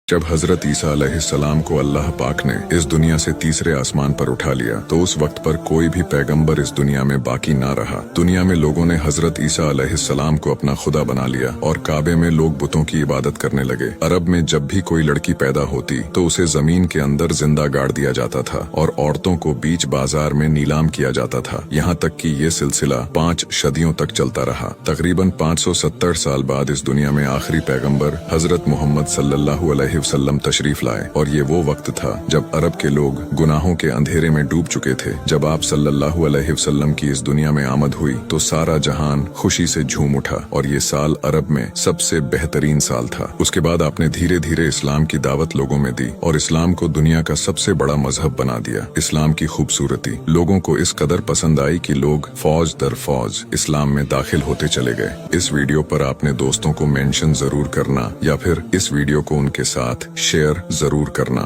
जब हजरत ईसा अलैहिस्सलाम को अल्लाह पाक ने इस दुनिया से तीसरे आसमान पर उठा लिया तो उस वक्त पर कोई भी पैगंबर इस दुनिया में बाकी ना रहा। दुनिया में लोगों ने हजरत ईसा अलैहिस्सलाम को अपना खुदा बना लिया और काबे में लोग बुतों की इबादत करने लगे। अरब में जब भी कोई लड़की पैदा होती तो उसे जमीन के अंदर जिंदा गाड़ दिया जाता था और औरतों को बीच बाजार में नीलाम किया जाता था। यहाँ तक कि ये सिलसिला 5 सदियों तक चलता रहा। तकरीबन 570 साल बाद इस दुनिया में आखिरी पैगंबर हजरत मोहम्मद सल्लल्लाहु अलैहि वसल्लम तशरीफ लाए और ये वो वक्त था जब अरब के लोग गुनाहों के अंधेरे में डूब चुके थे। जब आप सल्लल्लाहु अलैहि वसल्लम की इस दुनिया में आमद हुई तो सारा जहान खुशी से झूम उठा और ये साल अरब में सबसे बेहतरीन साल था। उसके बाद आपने धीरे धीरे इस्लाम की दावत लोगों में दी और इस्लाम को दुनिया का सबसे बड़ा मजहब बना दिया। इस्लाम की खूबसूरती लोगों को इस कदर पसंद आई कि लोग फौज दर फौज इस्लाम में दाखिल होते चले गए। इस वीडियो पर आपने दोस्तों को मेंशन जरूर करना या फिर इस वीडियो को उनके साथ शेयर जरूर करना।